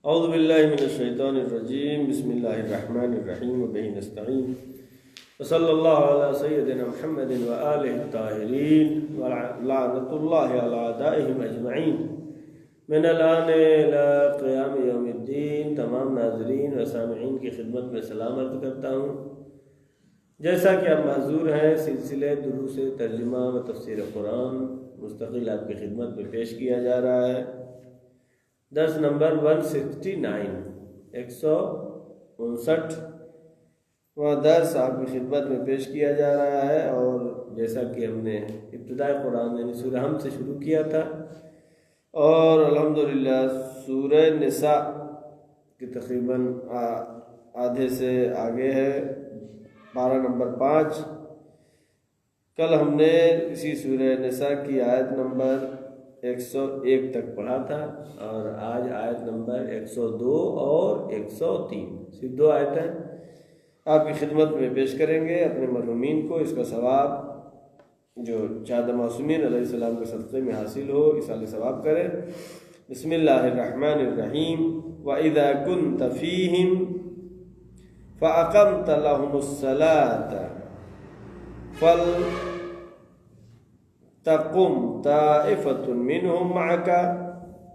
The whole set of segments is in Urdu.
اعوذ باللہ من الشیطان الرجیم، بسم اللہ الرحمن الرحیم، وبہ نستعین، وصلی اللہ علی سیدنا محمد وآلہ الطاہرین، ولعنۃ اللہ علی اعدائہم اجمعین من الآن الی قیام یوم الدین۔ تمام ناظرین و سامعین کی خدمت میں سلام عرض کرتا ہوں۔ جیسا کہ اب معذور ہیں، سلسلے دروس ترجمہ و تفسیر قرآن مستقل آپ کی خدمت میں پیش کیا جا رہا ہے۔ درس نمبر 169 159واں درس آپ کی خدمت میں پیش کیا جا رہا ہے، اور جیسا کہ ہم نے ابتدائی قرآن یعنی سورہ حمد سے شروع کیا تھا، اور الحمدللہ سورہ نساء کی تقریباً آدھے سے آگے ہے، پارہ نمبر 5۔ کل ہم نے اسی سورہ نساء کی آیت نمبر 101 تک پڑھا تھا، اور آج آیت نمبر 102 اور 103، صرف 2 آیتیں آپ کی خدمت میں پیش کریں گے۔ اپنے مرحومین کو اس کا ثواب جو چادہ معصومین علیہ السلام کے صدقے میں حاصل ہو، اصال ثواب کریں۔ بسم اللہ الرحمن الرحیم۔ وَإِذَا كُنْتَ فِيهِمْ فَأَقَمْتَ لَهُمُ الصَّلَاةَ تقم طائفة منهم معك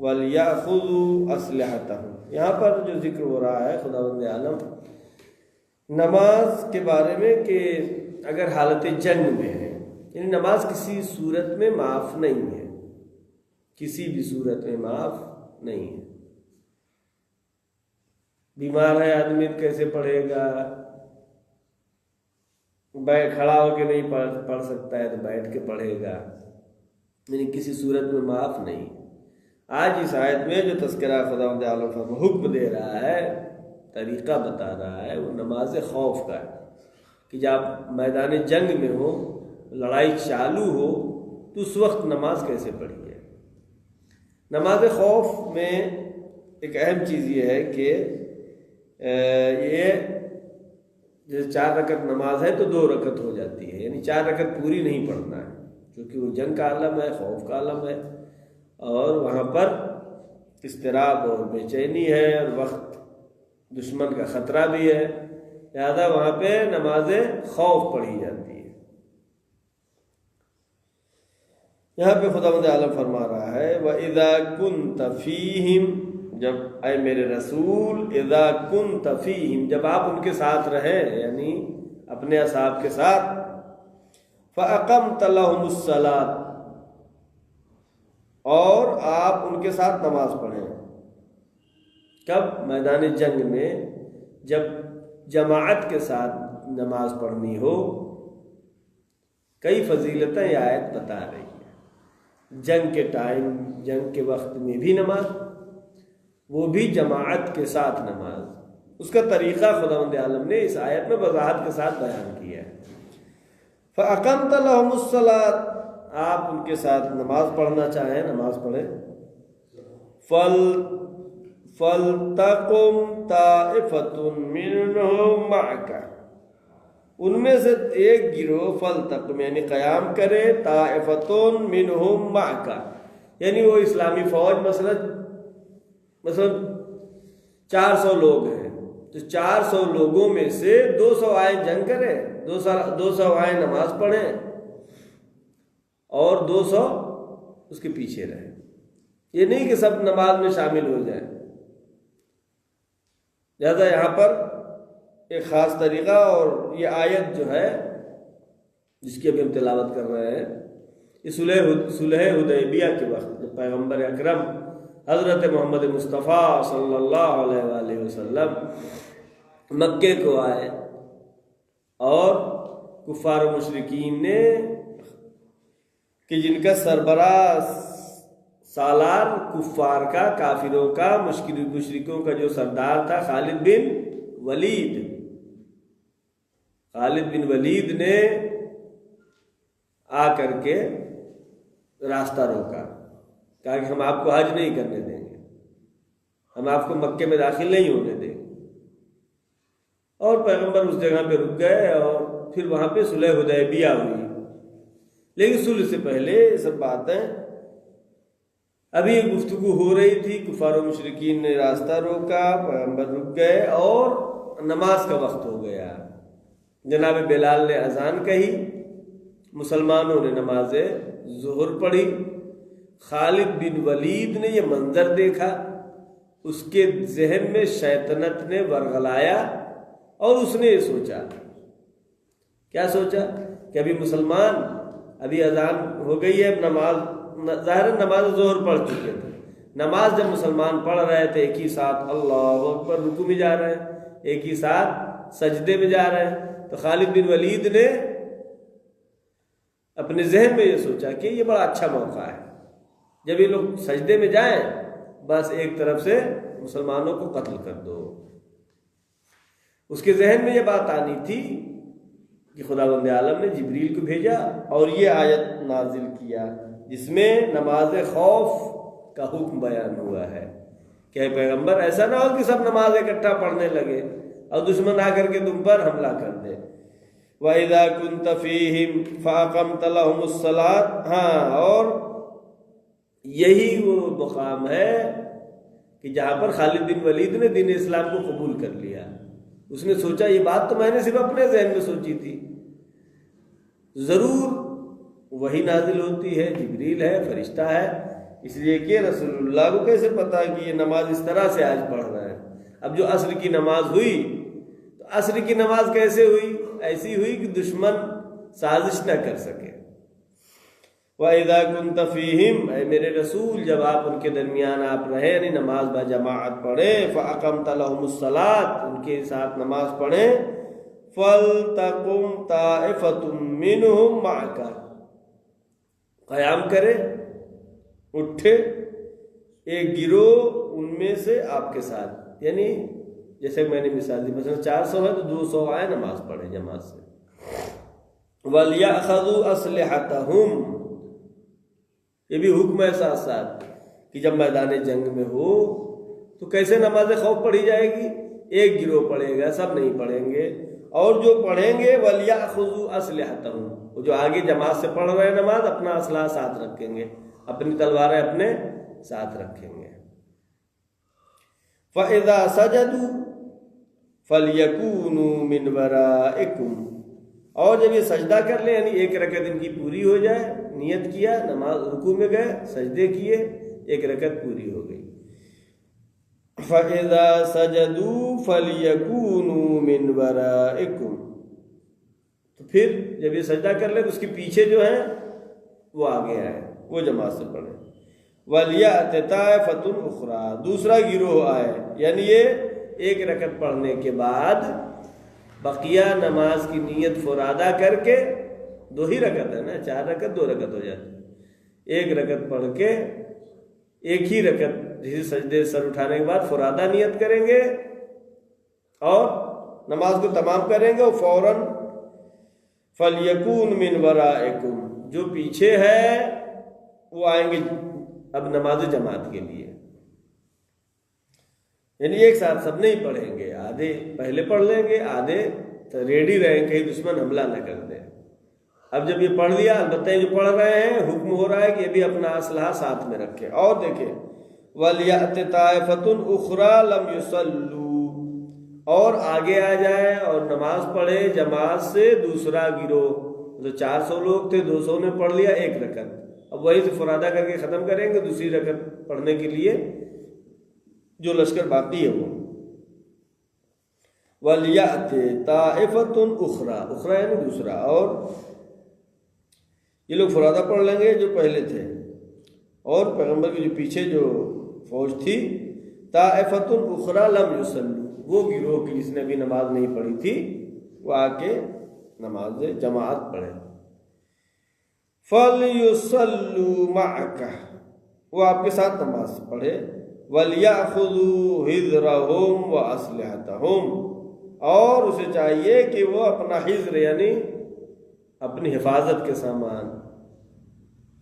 وليأخذوا أسلحتهم۔ یہاں پر جو ذکر ہو رہا ہے خداوند عالم نماز کے بارے میں کہ اگر حالت جنگ میں ہے، یعنی نماز کسی صورت میں معاف نہیں ہے، کسی بھی صورت میں معاف نہیں ہے۔ بیمار ہے آدمی کیسے پڑھے گا؟ کھڑا ہو کے نہیں پڑھ سکتا ہے تو بیٹھ کے پڑھے گا، یعنی کسی صورت میں معاف نہیں۔ آج اس آیت میں جو تذکرہ خداوند عالم فرما حکم دے رہا ہے، طریقہ بتا رہا ہے، وہ نماز خوف کا ہے کہ جب میدان جنگ میں ہو، لڑائی چالو ہو، تو اس وقت نماز کیسے پڑھی ہے۔ نماز خوف میں ایک اہم چیز یہ ہے کہ یہ جیسے 4 رکعت نماز ہے تو 2 رکعت ہو جاتی ہے، یعنی 4 رکعت پوری نہیں پڑھنا ہے، کیونکہ وہ جنگ کا عالم ہے، خوف کا عالم ہے، اور وہاں پر اضطراب اور بے چینی ہے، اور وقت دشمن کا خطرہ بھی ہے، لہذا وہاں پہ نماز خوف پڑھی جاتی ہے۔ یہاں پہ خداوند عالم فرما رہا ہے وَإِذَا كُنْتَ فِيهِمْ، جب اے میرے رسول، اذا كنت فیہم، جب آپ ان کے ساتھ رہے، یعنی اپنے اصحاب کے ساتھ، فاقمت لهم الصلاۃ، اور آپ ان کے ساتھ نماز پڑھیں۔ کب؟ میدان جنگ میں، جب جماعت کے ساتھ نماز پڑھنی ہو۔ کئی فضیلتیں یہ آیت بتا رہی ہے۔ جنگ کے ٹائم، جنگ کے وقت میں بھی نماز، وہ بھی جماعت کے ساتھ نماز، اس کا طریقہ خداوند عالم نے اس آیت میں وضاحت کے ساتھ بیان کیا ہے۔ فَأَقَمْتَ لَهُمُ الصَّلَاةَ، آپ ان کے ساتھ نماز پڑھنا چاہیں، نماز پڑھیں۔ فَلْتَقُمْ طَائِفَةٌ مِّنْهُمْ مَعَكَ، ان میں سے ایک گروہ، فَلْتَقُمْ یعنی قیام کرے، طَائِفَةٌ مِّنْهُمْ مَعَكَ یعنی وہ اسلامی فوج، مثلا 400 لوگ ہیں، تو 400 لوگوں میں سے 200 آئیں جنگ کریں، 200 آئیں نماز پڑھیں، اور 200 اس کے پیچھے رہیں۔ یہ نہیں کہ سب نماز میں شامل ہو جائیں۔ لہذا یہاں پر ایک خاص طریقہ، اور یہ آیت جو ہے جس کی ابھی ہم تلاوت کر رہے ہیں، یہ صلح حدیبیہ کے وقت جب پیغمبر اکرم حضرت محمد مصطفیٰ صلی اللہ علیہ وآلہ وسلم مکے کو آئے، اور کفار و مشرکین نے کہ جن کا سربراہ سالار کفار کا، کافروں کا، مشرکوں کا جو سردار تھا خالد بن ولید نے آ کر کے راستہ روکا، کہا کہ ہم آپ کو حج نہیں کرنے دیں گے، ہم آپ کو مکے میں داخل نہیں ہونے دیں گے، اور پیغمبر اس جگہ پہ رک گئے، اور پھر وہاں پہ صلح حدیبیہ ہوئی۔ لیکن صلح سے پہلے یہ سب باتیں ابھی یہ گفتگو ہو رہی تھی، کفار و مشرکین نے راستہ روکا، پیغمبر رک گئے اور نماز کا وقت ہو گیا۔ جناب بلال نے اذان کہی، مسلمانوں نے نماز ظہر پڑھی۔ خالد بن ولید نے یہ منظر دیکھا، اس کے ذہن میں شیطنت نے ورغلایا اور اس نے یہ سوچا، کیا سوچا کہ ابھی مسلمان، ابھی اذان ہو گئی ہے، نماز ظاہر نماز ظہر پڑھ چکے تھے، نماز جب مسلمان پڑھ رہے تھے ایک ہی ساتھ اللہ اکبر رکوع میں جا رہے ہیں، ایک ہی ساتھ سجدے میں جا رہے ہیں، تو خالد بن ولید نے اپنے ذہن میں یہ سوچا کہ یہ بڑا اچھا موقع ہے، جب یہ لوگ سجدے میں جائیں بس ایک طرف سے مسلمانوں کو قتل کر دو۔ اس کے ذہن میں یہ بات آنی تھی کہ خداوند عالم نے جبریل کو بھیجا اور یہ آیت نازل کیا جس میں نماز خوف کا حکم بیان ہوا ہے کہ اے پیغمبر ایسا نہ ہو کہ سب نماز اکٹھا پڑھنے لگے اور دشمن آ کر کے تم پر حملہ کر دے۔ وَإِذَا كُنْتَ فِيهِمْ فَأَقَمْتَ لَهُمُ الصَّلَاةَ، ہاں، اور یہی وہ مقام ہے کہ جہاں پر خالد بن ولید نے دین اسلام کو قبول کر لیا۔ اس نے سوچا یہ بات تو میں نے صرف اپنے ذہن میں سوچی تھی، ضرور وہی نازل ہوتی ہے، جبریل ہے، فرشتہ ہے، اس لیے کہ رسول اللہ کو کیسے پتا کہ یہ نماز اس طرح سے آج پڑھ رہا ہے۔ اب جو عصر کی نماز ہوئی تو عصر کی نماز کیسے ہوئی؟ ایسی ہوئی کہ دشمن سازش نہ کر سکے۔ وَإِذَا كُنْتَ فِيهِمْ، اے میرے رسول جب آپ ان کے درمیان آپ رہے، یعنی نماز با جماعت پڑھیں، فَأَقَمْتَ لَهُمُ الصَّلَاةَ، ان کے ساتھ نماز پڑھیں، فَلْتَقُمْ طَائِفَةٌ مِّنْهُمْ مَعَكَ، قیام کرے، اٹھے ایک گروہ ان میں سے آپ کے ساتھ، یعنی جیسے میں نے مثال دی، مثلا 400 ہے تو 200 آئے نماز پڑھے جماعت سے۔ وَلْيَأْخَذُوا أَسْلِحَتَهُمْ، یہ بھی حکم ہے ساتھ ساتھ کہ جب میدان جنگ میں ہو تو کیسے نماز خوف پڑھی جائے گی؟ ایک گروہ پڑھے گا، سب نہیں پڑھیں گے، اور جو پڑھیں گے وَلْيَأْخُذُوا أَسْلِحَتَهُمْ، وہ جو آگے جماعت سے پڑھ رہے ہیں نماز اپنا اسلحہ ساتھ رکھیں گے، اپنی تلواریں اپنے ساتھ رکھیں گے۔ فَإِذَا سَجَدُوا فَلْيَكُونُوا مِنْ وَرَائِكُمْ، اور جب یہ سجدہ کر لیں، یعنی ایک رکعت ان کی پوری ہو جائے، نیت کیا، نماز رکوع میں گئے، سجدے کیے، ایک رکعت پوری ہو گئی۔ فَإِذَا سَجَدُوا فَلْيَكُونُوا مِنْ وَرَائِكُمْ، تو پھر جب یہ سجدہ کر لیں تو اس کے پیچھے جو ہیں وہ آگے آئے، وہ جماعت سے پڑھیں۔ وَلْيَأْتِ طَائِفَةٌ أُخْرَىٰ، دوسرا گروہ آئے، یعنی یہ ایک رکعت پڑھنے کے بعد بقیہ نماز کی نیت فرادہ کر کے، 2 ہی رکعت ہے نا، 4 رکعت 2 رکعت ہو جاتی، ایک رکعت پڑھ کے ایک ہی رکعت جسے سجدے سر اٹھانے کے بعد فرادہ نیت کریں گے اور نماز کو تمام کریں گے، اور فوراً فَلْيَكُونْ مِنْ وَرَائِكُمْ، جو پیچھے ہے وہ آئیں گے اب نماز جماعت کے لیے، یعنی ایک ساتھ سب نہیں پڑھیں گے، آدھے پہلے پڑھ لیں گے، آدھے ریڈی رہیں کہیں دشمن حملہ نہ کر دے۔ اب جب یہ پڑھ لیا، البتہ جو پڑھ رہے ہیں حکم ہو رہا ہے کہ یہ بھی اپنا اسلحہ ساتھ میں رکھیں۔ اور دیکھیں وَلْيَأْتِ طَائِفَةٌ أُخْرَىٰ لَمْ يُصَلُّوا، اور آگے آ جائے اور نماز پڑھے جماعت سے دوسرا گروہ، جو 400 لوگ تھے 200 نے پڑھ لیا ایک رکعت، اب وہی سے فرادہ کر کے ختم کریں گے دوسری رکعت پڑھنے کے لیے جو لشکر باقی ہے وہ۔ وَلْيَأْتِ طَائِفَةٌ أُخْرَىٰ، اخرى یعنی دوسرا، اور یہ لوگ فرادہ پڑھ لیں گے جو پہلے تھے، اور پیغمبر کے جو پیچھے جو فوج تھی، طَائِفَةٌ أُخْرَىٰ لَمْ يُصَلُّوا، وہ گروہ کی جس نے بھی نماز نہیں پڑھی تھی وہ آ کے نماز جماعت پڑھے۔ فَلْيُصَلُّوا مَعَكَ، وہ آپ کے ساتھ نماز پڑھے۔ وَلْيَأْخُذُوا حِذْرَهُمْ وَأَسْلِحَتَهُمْ، اور اسے چاہیے کہ وہ اپنا حذر یعنی اپنی حفاظت کے سامان،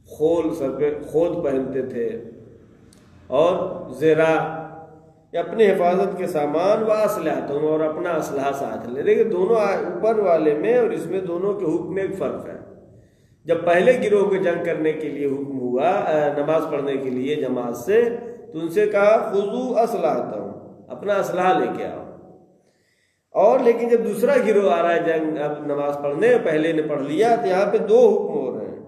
خول سر پہ خود پہنتے تھے، اور زرا اپنی حفاظت کے سامان، وَأَسْلِحَتَهُمْ، اور اپنا اسلحہ ساتھ لے۔ دیکھیں دونوں اوپر والے میں اور اس میں دونوں کے حکم میں ایک فرق ہے۔ جب پہلے گروہ کو جنگ کرنے کے لیے حکم ہوا نماز پڑھنے کے لیے جماعت سے، تو ان سے کہا خذوا اسلحتکم، اپنا اسلحہ لے کے آؤ۔ اور لیکن جب دوسرا گروہ آ رہا ہے جنگ اب نماز پڑھنے، پہلے نے پڑھ لیا، تو یہاں پہ دو حکم ہو رہے ہیں،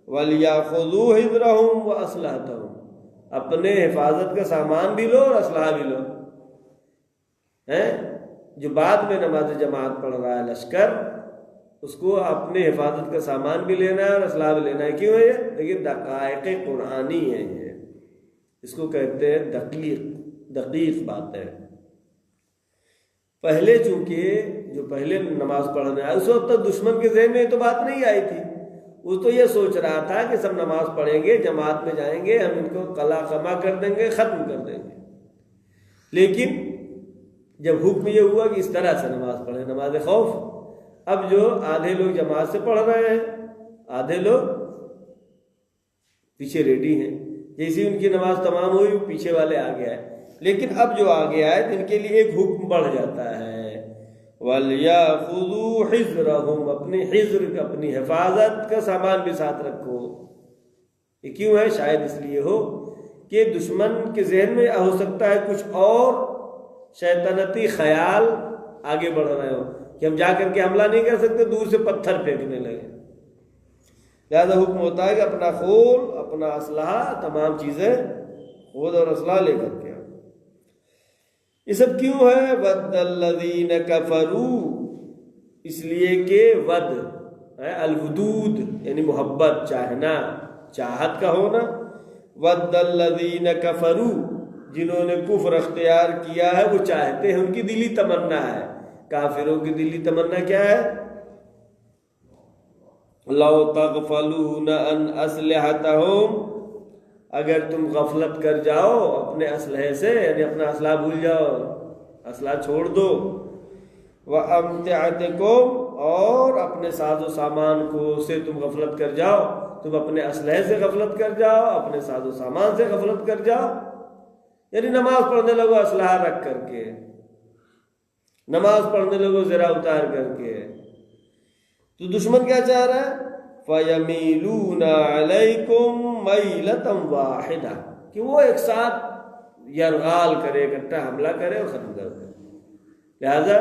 وَلْيَأْخُذُوا حِذْرَهُمْ وَأَسْلِحَتَهُمْ، اپنے حفاظت کا سامان بھی لو اور اسلحہ بھی لو۔ جو بعد میں نماز جماعت پڑھ رہا ہے لشکر، اس کو اپنے حفاظت کا سامان بھی لینا ہے اور اسلحہ بھی لینا ہے۔ کیوں ہے یہ؟ لیکن دقائق قرآنی ہے، یہ اس کو کہتے ہیں دقیق بات ہے۔ پہلے چونکہ جو پہلے نماز پڑھنے آئے اس وقت تک دشمن کے ذہن میں یہ تو بات نہیں آئی تھی، وہ تو یہ سوچ رہا تھا کہ سب نماز پڑھیں گے، جماعت میں جائیں گے، ہم ان کو قلع قمع کر دیں گے، ختم کر دیں گے۔ لیکن جب حکم یہ ہوا کہ اس طرح سے نماز پڑھیں، نماز خوف، اب جو آدھے لوگ جماعت سے پڑھ رہے ہیں، آدھے لوگ پیچھے ریڈی ہیں، جیسی ان کی نماز تمام ہوئی وہ پیچھے والے آگے آئے۔ لیکن اب جو آگے آئے تو ان کے لیے ایک حکم بڑھ جاتا ہے، وَلْيَأْخُذُوا حِذْرَهُمْ، اپنی حذر، اپنی حفاظت کا سامان بھی ساتھ رکھو۔ یہ کیوں ہے؟ شاید اس لیے ہو کہ دشمن کے ذہن میں ہو سکتا ہے کچھ اور شیطنتی خیال آگے بڑھ رہے ہو کہ ہم جا کر کے حملہ نہیں کر سکتے، دور سے پتھر پھینکنے لگے۔ لہذا حکم ہوتا ہے کہ اپنا خول، اپنا اسلحہ، تمام چیزیں خود اور اسلحہ لے کر کے آؤ۔ یہ سب کیوں ہے؟ وَدَّ الَّذِينَ كَفَرُوا، اس لیے کہ ود الودود یعنی محبت، چاہنا، چاہت کا ہونا۔ وَدَّ الَّذِينَ كَفَرُوا، جنہوں نے کفر اختیار کیا ہے وہ چاہتے ہیں، ان کی دلی تمنا ہے۔ کافروں کی دلی تمنا کیا ہے؟ لَوْ تَغْفَلُونَ عَنْ أَسْلِحَتَهُمْ، اگر تم غفلت کر جاؤ اپنے اسلحے سے، یعنی اپنا اسلحہ بھول جاؤ، اسلحہ چھوڑ دو، وَأَمْتِعَتِكُمْ، اور اپنے ساز و سامان کو سے تم غفلت کر جاؤ، تم اپنے اسلحے سے غفلت کر جاؤ، اپنے ساز و سامان سے غفلت کر جاؤ، یعنی نماز پڑھنے لگو اسلحہ رکھ کر کے، نماز پڑھنے لگو ذرا اتار کر کے، تو دشمن کیا چاہ رہا ہے؟ فَيَمِيلُونَ عَلَيْكُمْ مَيْلَةً وَاحِدَةً، کہ وہ ایک ساتھ یرغال کرے، اکٹھا حملہ کرے اور ختم کر دے۔ لہذا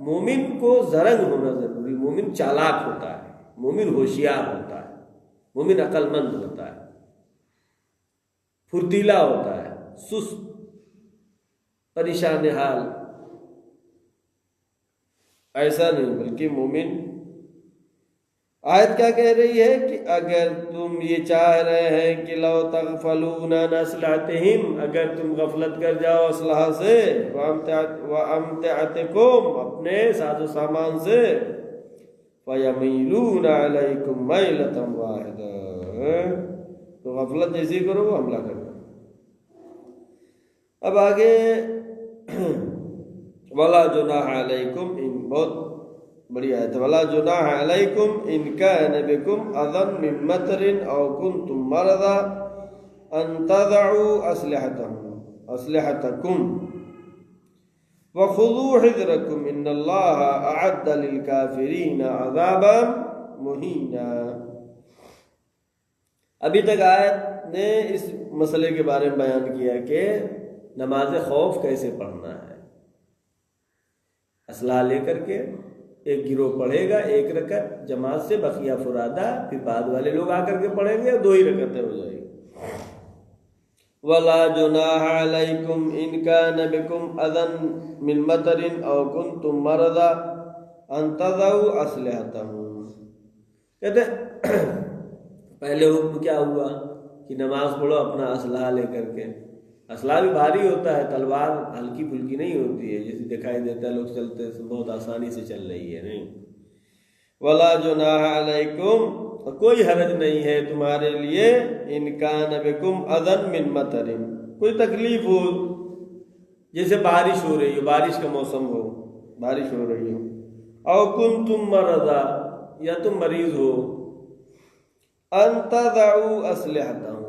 مومن کو زرنگ ہونا ضروری، مومن چالاک ہوتا ہے، مومن ہوشیار ہوتا ہے، مومن عقل مند ہوتا ہے، پھرتیلا ہوتا ہے، سست، پریشان حال ایسا نہیں، بلکہ مومن۔ آیت کیا کہہ رہی ہے کہ اگر تم یہ چاہ رہے ہیں کہ لو تغفلون عن اسلحتہم، اگر تم غفلت کر جاؤ اسلحہ سے، وامتعتکم، اپنے ساز و سامان سے، فیمیلون علیکم میلۃ واحدہ، تو غفلت جیسی کرو وہ حملہ کرو۔ اب آگے ولا جناح علیکم، ان بہت بڑی آیت ہے، ولا جناح علیکم ان کان بکم اذی من مطر او کنتم مرضی ان تضعوا اسلحتکم وخذوا حذرکم ان اللہ اعد للکافرین عذابا مہینا۔ ابھی تک آیت نے اس مسئلے کے بارے میں بیان کیا کہ نماز خوف کیسے پڑھنا ہے، اسلحہ لے کر کے ایک گروہ پڑھے گا ایک رکعت جماعت سے، بقیہ فرادہ، پھر بعد والے لوگ آ کر کے پڑھیں گے، 2 ہی رکعتیں ہو جائیں گی۔ وَلَا جُنَاحَ عَلَيْكُمْ إِن كَانَ بِكُمْ أَذًى مِّن مَطَرٍ أَوْ كُنتُم مَّرْضَىٰ أَن تَضَعُوا أَسْلِحَتَكُمْ، کہتے ہیں پہلے حکم کیا ہوا کہ نماز پڑھو اپنا اسلحہ لے کر کے۔ اسلحہ بھی بھاری ہوتا ہے، تلوار ہلکی پھلکی نہیں ہوتی ہے جیسے دکھائی دیتا ہے، لوگ چلتے ہیں بہت آسانی سے چل رہی ہے، نہیں۔ وَلَا جُنَاحَ عَلَيْكُمْ، کوئی حرج نہیں ہے تمہارے لیے، إِن كَانَ بِكُمْ أَذًى مِّن مَطَرٍ، کوئی تکلیف ہو، جیسے بارش ہو رہی ہو، بارش کا موسم ہو، بارش ہو رہی ہو، أَوْ كُنتُم مَّرْضَىٰ، یا تم مریض ہو، أَن تَضَعُوا أَسْلِحَتَكُمْ،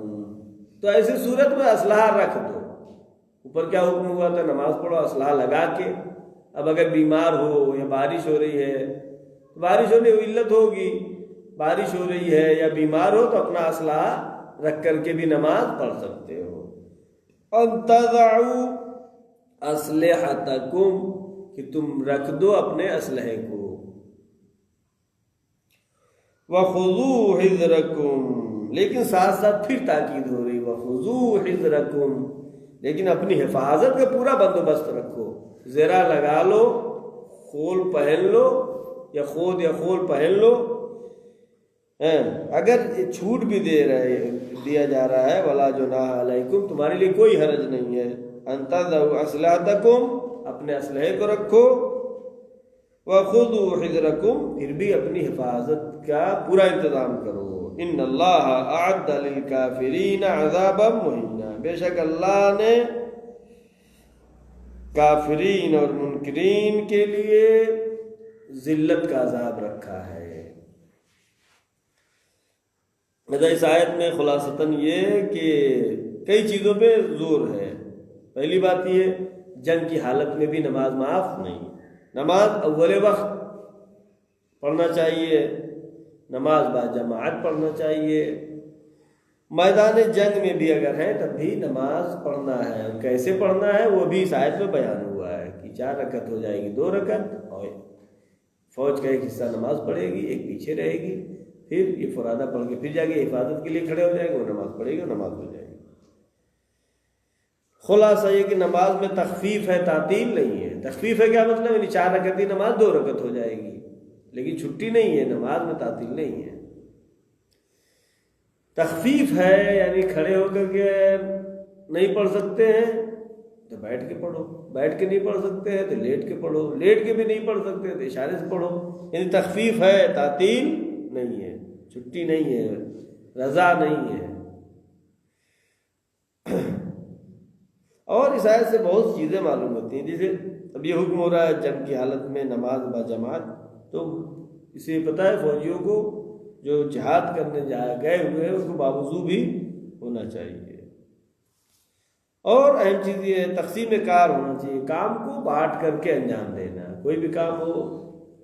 تو ایسی صورت میں اسلحہ رکھ دو۔ اوپر کیا حکم ہوا تھا؟ نماز پڑھو اسلحہ لگا کے۔ اب اگر بیمار ہو یا بارش ہو رہی ہے، بارش ہونے کی علت ہوگی، بارش ہو رہی ہے یا بیمار ہو تو اپنا اسلحہ رکھ کر کے بھی نماز پڑھ سکتے ہو۔ ان تضعوا اسلحتکم، کہ تم رکھ دو اپنے اسلحے کو۔ وَخُذُوا حِذْرَكُمْ، لیکن ساتھ ساتھ پھر تاکید ہو رہی وَخُذُوا حِذْرَكُمْ، لیکن اپنی حفاظت کا پورا بندوبست رکھو، زرہ لگا لو، خول پہن لو یا خود یا خول پہن لو۔ اگر چھوٹ بھی دیا جا رہا ہے وَلَا جُنَاحَ عَلَيْكُمْ، تمہارے لیے کوئی حرج نہیں ہے، أَن تَضَعُوا أَسْلِحَتَكُمْ، اپنے اسلحے کو رکھو، وَخُذُوا حِذْرَكُمْ، پھر بھی اپنی حفاظت کا پورا انتظام کرو۔ إِنَّ اللَّهَ أَعَدَّ لِلْكَافِرِينَ عَذَابًا مُهِينًا، بے شک اللہ نے کافرین اور منکرین کے لیے ذلت کا عذاب رکھا ہے۔ اس آیت میں خلاصتاً یہ کہ کئی چیزوں پہ زور ہے۔ پہلی بات یہ، جنگ کی حالت میں بھی نماز معاف نہیں، نماز اول وقت پڑھنا چاہیے، نماز با جماعت پڑھنا چاہیے، میدان جنگ میں بھی اگر ہے تب بھی نماز پڑھنا ہے۔ اور کیسے پڑھنا ہے وہ بھی اس آیت میں بیان ہوا ہے کہ 4 رکعت ہو جائے گی، 2 رکعت، اور فوج کا ایک حصہ نماز پڑھے گی، ایک پیچھے رہے گی، پھر یہ فرادہ پڑھ کے پھر جا کے حفاظت کے لیے کھڑے ہو جائے گا، وہ نماز پڑھے گی اور نماز ہو جائے گی۔ خلاصہ یہ کہ نماز میں تخفیف ہے، تعطیل نہیں ہے۔ تخفیف ہے کیا مطلب؟ یعنی 4 رکعت کی نماز 2 رکعت ہو جائے گی، لیکن چھٹی نہیں ہے، نماز میں تعطیل نہیں ہے۔ تخفیف ہے یعنی کھڑے ہو کر کے نہیں پڑھ سکتے ہیں تو بیٹھ کے پڑھو، بیٹھ کے نہیں پڑھ سکتے ہیں تو لیٹ کے پڑھو، لیٹ کے بھی نہیں پڑھ سکتے تو اشارے سے پڑھو، یعنی تخفیف ہے، تعطیل نہیں ہے، چھٹی نہیں ہے، رضا نہیں ہے۔ اور اس آیت سے بہت چیزیں معلوم ہوتی ہیں، جیسے اب یہ حکم ہو رہا ہے جنگ کی حالت میں نماز با جماعت، تو اسے پتہ ہے فوجیوں کو جو جہاد کرنے گئے ہوئے ہیں اس کو باوضو بھی ہونا چاہیے۔ اور اہم چیز یہ ہے تقسیم کار ہونا چاہیے، کام کو بانٹ کر کے انجام دینا، کوئی بھی کام ہو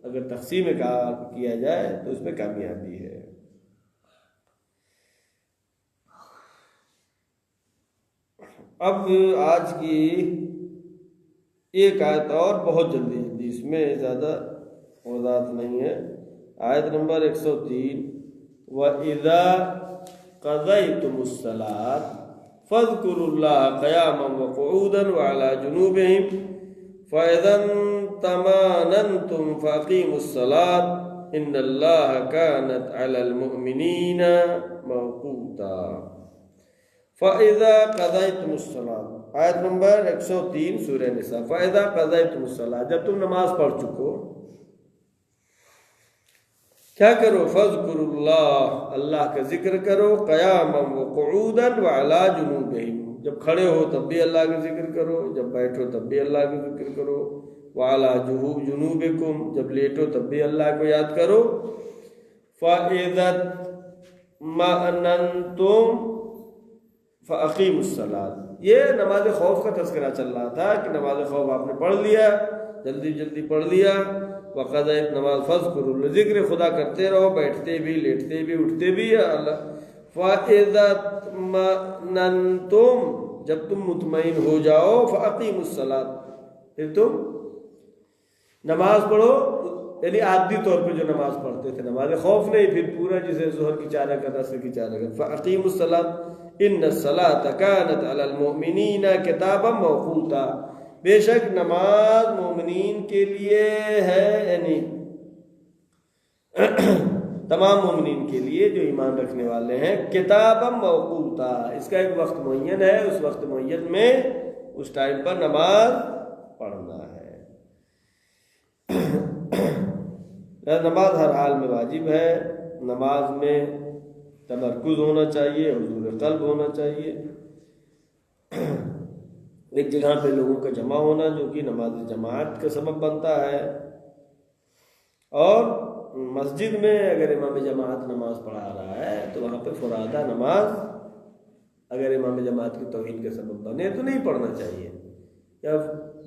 اگر تقسیم کار کیا جائے تو اس میں کامیابی ہے۔ اب آج کی ایک آیت اور بہت جلدی، اس میں زیادہ وضاحت نہیں ہے، آیت نمبر 103، وَإِذَا قَضَيْتُمُ الصَّلَاةَ فَاذْكُرُوا اللَّهَ قِيَامًا وَقُعُودًا وَعَلَى جُنُوبِهِمْ فَإِذَا طَمَأْنَنْتُمْ فَأَقِيمُوا الصَّلَاةَ إِنَّ اللَّهَ كَانَتْ عَلَى الْمُؤْمِنِينَ مَوْقُوتًا۔ فَإِذَا قَضَيْتُمُ الصَّلَاةَ، آیت نمبر 103 سورہ نساء۔ فَإِذَا قَضَيْتُمُ الصَّلَاةَ، جب تم نماز پڑھ چکو کیا کرو؟ فَاذْكُرُوا اللَّهَ، اللہ کا ذکر کرو، قِيَامًا وَقُعُودًا وَعَلَى جُنُوبِهِمْ، جب کھڑے ہو تب بھی اللہ کا ذکر کرو، جب بیٹھو تب بھی اللہ کا ذکر کرو، وَعَلَى جُنُوبِكُمْ، جب لیٹو تب بھی اللہ کو یاد کرو۔ فَإِذَا اطْمَأْنَنْتُمْ فَأَقِيمُوا الصَّلَاةَ، یہ نماز خوف کا تذکرہ چل رہا تھا کہ نماز خوف آپ نے پڑھ لیا، جلدی پڑھ لیا، وقضیت نماز فاذکروا اللہ، ذکر خدا کرتے رہو، بیٹھتے بھی، لیٹتے بھی، اٹھتے بھی اللہ۔ فَإِذَا اطْمَأْنَنْتُمْ، جب تم مطمئن ہو جاؤ، فَأَقِيمُوا الصَّلَاةَ، پھر تم نماز پڑھو، یعنی عادی طور پہ جو نماز پڑھتے تھے، نماز خوف نہیں، پھر پورا جسے ظہر کی 4 رکعت، عصر کی 4 رکعت۔ فَأَقِيمُوا الصَّلَاةَ إِنَّ الصَّلَاةَ كَانَتْ عَلَى الْمُؤْمِنِينَ كِتَابًا مَوْقُوتًا، بے شک نماز مومنین کے لیے ہے، یعنی تمام مومنین کے لیے جو ایمان رکھنے والے ہیں، کتابا موقوتا، اس کا ایک وقت معین ہے، اس وقت معین میں اس ٹائم پر نماز پڑھنا ہے۔ نماز ہر حال میں واجب ہے، نماز میں تمرکز ہونا چاہیے، حضور قلب ہونا چاہیے، ایک جگہ پہ لوگوں کا جمع ہونا جو کہ نماز جماعت کا سبب بنتا ہے۔ اور مسجد میں اگر امام جماعت نماز پڑھا رہا ہے تو وہاں پہ فرادہ نماز اگر امام جماعت کی توہین کا سبب بنے تو نہیں پڑھنا چاہیے، یا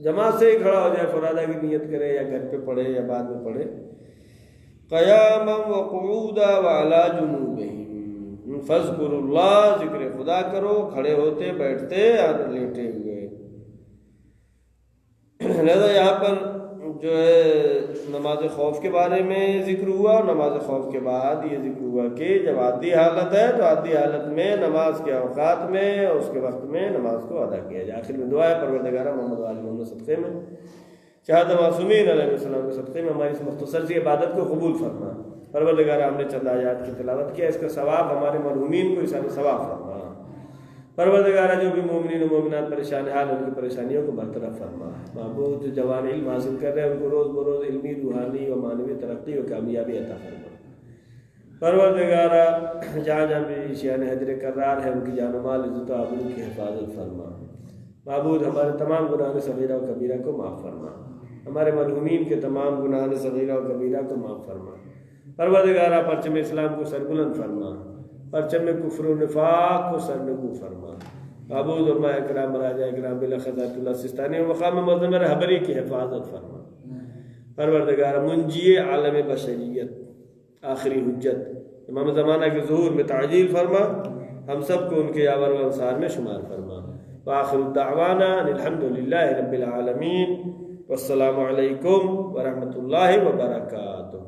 جماعت سے ہی کھڑا ہو جائے، فرادہ کی نیت کرے یا گھر پہ پڑھے یا بعد میں پڑھے، قیاما وقعودا وعلی جنوبہم فاذکروا اللہ، ذکر خدا کرو کھڑے ہوتے بیٹھتے اور لیٹے ہوئے۔ لہذا یہاں پر جو ہے نماز خوف کے بارے میں ذکر ہوا، اور نماز خوف کے بعد یہ ذکر ہوا کہ جب عادی حالت ہے تو عادی حالت میں نماز کے اوقات میں اور اس کے وقت میں نماز کو ادا کیا جائے۔ آخر میں دعا ہے پروردگار محمد وآل محمد صدقے میں شہادت معصومین علیہ السلام کے صدقے میں ہماری اس مختصر سی عبادت کو قبول فرما۔ پروردگار ہم نے چند آیات کی تلاوت کیا، اس کا ثواب ہمارے مرحومین کو حساب ثواب فرما۔ پروردگار جو بھی مومنین و مومنات پریشان حال ان کی پریشانیوں کو برطرف فرما۔ معبود جو جوان علم حاصل کر رہے ہیں ان کو روز بروز علمی روحانی و معنوی ترقی و کامیابی عطا فرما۔ پروردگار جہاں جہاں بھی شیعان حجر کرار ہے ان کی جان و مال عزت و آبرو کی حفاظت فرما۔ معبود ہمارے تمام گناہ صغیرہ و کبیرہ کو معاف فرما، ہمارے مرحومین کے تمام گناہ صغیرہ و کبیرہ کو معاف فرما۔ پروردگار پرچم اسلام کو سربلند فرما، پرچم کفر و نفاق کو سرنگو فرما۔ معبود علماء اکرام مراجع اکرام بالاخص آیت اللہ سستانی و مقام معظم رہبری کی حفاظت فرما۔ پروردگار منجی عالم بشریت آخری حجت امام زمانہ کے ظہور میں تعجیل فرما، ہم سب کو ان کے یاور و انصار میں شمار فرما۔ وآخر الدعوانا الحمدللہ رب العالمین، والسلام علیکم ورحمۃ اللہ وبرکاتہ۔